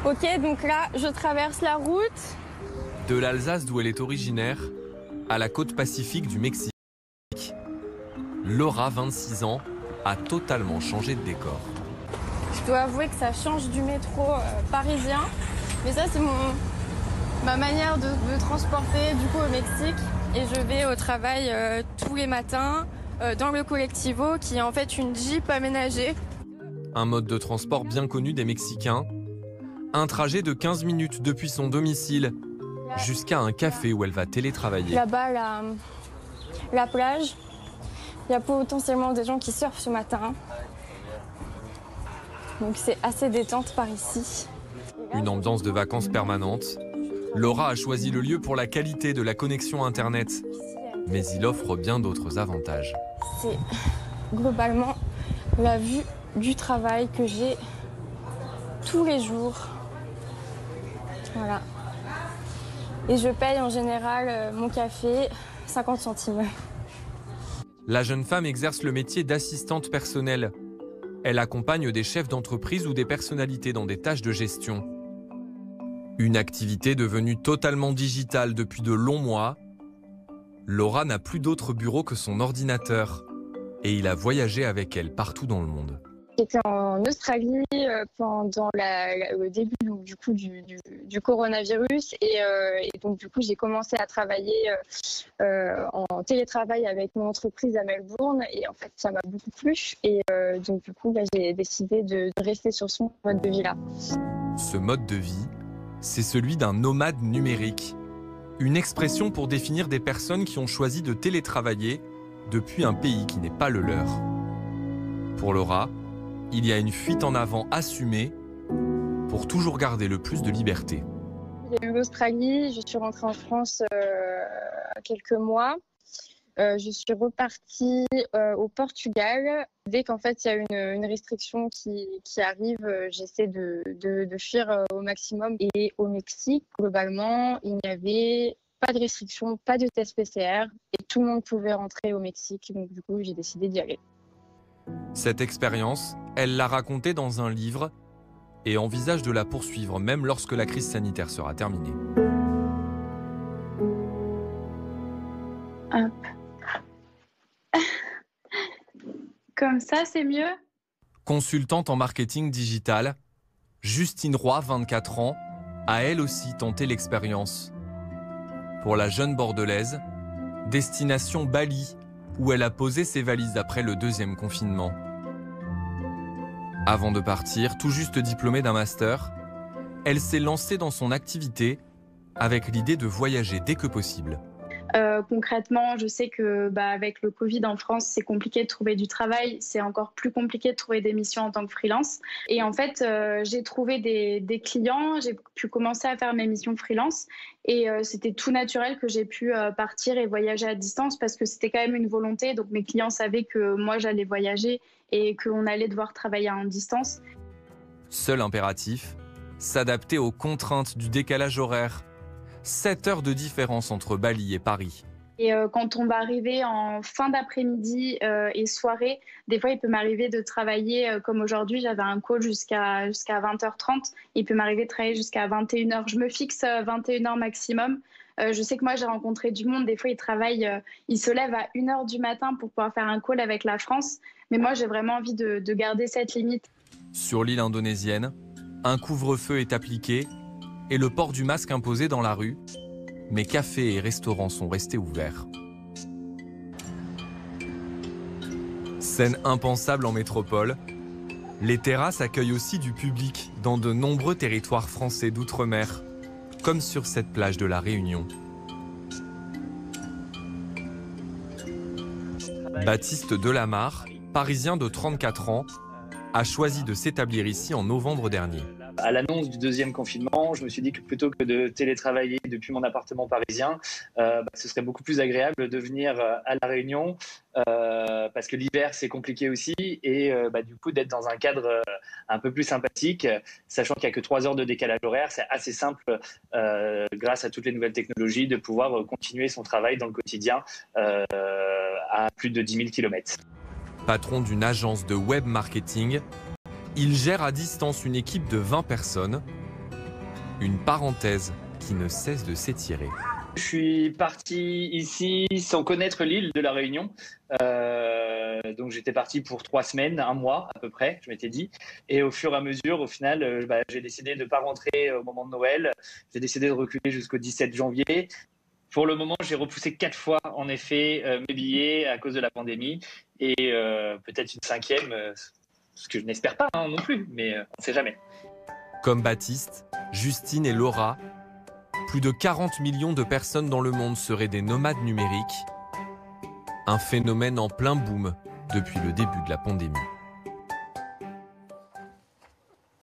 Ok, donc là, je traverse la route. De l'Alsace d'où elle est originaire, à la côte pacifique du Mexique, Laura, 26 ans, a totalement changé de décor. Je dois avouer que ça change du métro parisien. Mais ça, c'est ma manière de me transporter du coup au Mexique. Et je vais au travail tous les matins dans le collectivo qui est en fait une Jeep aménagée. Un mode de transport bien connu des Mexicains. Un trajet de 15 minutes depuis son domicile jusqu'à un café où elle va télétravailler. Là-bas, la plage. Il y a potentiellement des gens qui surfent ce matin. Donc c'est assez détente par ici. Une ambiance de vacances permanente. Laura a choisi le lieu pour la qualité de la connexion Internet. Mais il offre bien d'autres avantages. C'est globalement la vue du travail que j'ai tous les jours. Voilà. Et je paye en général mon café 50 centimes. La jeune femme exerce le métier d'assistante personnelle. Elle accompagne des chefs d'entreprise ou des personnalités dans des tâches de gestion. Une activité devenue totalement digitale depuis de longs mois. Laura n'a plus d'autre bureau que son ordinateur. Et il a voyagé avec elle partout dans le monde. J'étais en Australie pendant le début du coronavirus et donc du coup j'ai commencé à travailler en télétravail avec mon entreprise à Melbourne et en fait ça m'a beaucoup plu et donc du coup j'ai décidé de rester sur ce mode de vie là. Ce mode de vie, c'est celui d'un nomade numérique. Une expression pour définir des personnes qui ont choisi de télétravailler depuis un pays qui n'est pas le leur. Pour Laura, il y a une fuite en avant assumée pour toujours garder le plus de liberté. Il y a eu l'Australie, je suis rentrée en France quelques mois. Je suis repartie au Portugal. Dès qu'en fait il y a une restriction qui arrive, j'essaie de fuir au maximum. Et au Mexique, globalement, il n'y avait pas de restriction, pas de test PCR et tout le monde pouvait rentrer au Mexique. Donc du coup, j'ai décidé d'y aller. Cette expérience, elle l'a racontée dans un livre et envisage de la poursuivre même lorsque la crise sanitaire sera terminée. Hop. Comme ça, c'est mieux. Consultante en marketing digital, Justine Roy, 24 ans, a elle aussi tenté l'expérience. Pour la jeune Bordelaise, destination Bali, où elle a posé ses valises après le deuxième confinement. Avant de partir, tout juste diplômée d'un master, elle s'est lancée dans son activité avec l'idée de voyager dès que possible. Concrètement, je sais que avec le Covid en France, c'est compliqué de trouver du travail. C'est encore plus compliqué de trouver des missions en tant que freelance. Et en fait, j'ai trouvé des clients, j'ai pu commencer à faire mes missions freelance. Et c'était tout naturel que j'ai pu partir et voyager à distance parce que c'était quand même une volonté. Donc mes clients savaient que moi, j'allais voyager et qu'on allait devoir travailler en distance. Seul impératif, s'adapter aux contraintes du décalage horaire. 7 heures de différence entre Bali et Paris. Et quand on va arriver en fin d'après-midi et soirée, des fois il peut m'arriver de travailler comme aujourd'hui, j'avais un call jusqu'à 20h30. Il peut m'arriver de travailler jusqu'à 21h. Je me fixe 21h maximum. Je sais que moi j'ai rencontré du monde, des fois ils travaillent, ils se lèvent à 1h du matin pour pouvoir faire un call avec la France. Mais moi j'ai vraiment envie de garder cette limite. Sur l'île indonésienne, un couvre-feu est appliqué et le port du masque imposé dans la rue, mais cafés et restaurants sont restés ouverts. Scène impensable en métropole, les terrasses accueillent aussi du public dans de nombreux territoires français d'outre-mer, comme sur cette plage de La Réunion. Baptiste Delamarre, parisien de 34 ans, a choisi de s'établir ici en novembre dernier. À l'annonce du deuxième confinement, je me suis dit que plutôt que de télétravailler depuis mon appartement parisien, ce serait beaucoup plus agréable de venir à La Réunion parce que l'hiver c'est compliqué aussi et du coup d'être dans un cadre un peu plus sympathique, sachant qu'il n'y a que 3 heures de décalage horaire, c'est assez simple grâce à toutes les nouvelles technologies de pouvoir continuer son travail dans le quotidien à plus de 10 000 km. Patron d'une agence de web marketing, il gère à distance une équipe de 20 personnes Une parenthèse qui ne cesse de s'étirer. Je suis parti ici sans connaître l'île de la Réunion. Donc j'étais parti pour 3 semaines, 1 mois à peu près, je m'étais dit. Et au fur et à mesure, au final, j'ai décidé de ne pas rentrer au moment de Noël. J'ai décidé de reculer jusqu'au 17 janvier. Pour le moment, j'ai repoussé 4 fois, en effet, mes billets à cause de la pandémie. Et peut-être une 5e, ce que je n'espère pas non plus, mais on ne sait jamais. Comme Baptiste, Justine et Laura, plus de 40 millions de personnes dans le monde seraient des nomades numériques. Un phénomène en plein boom depuis le début de la pandémie.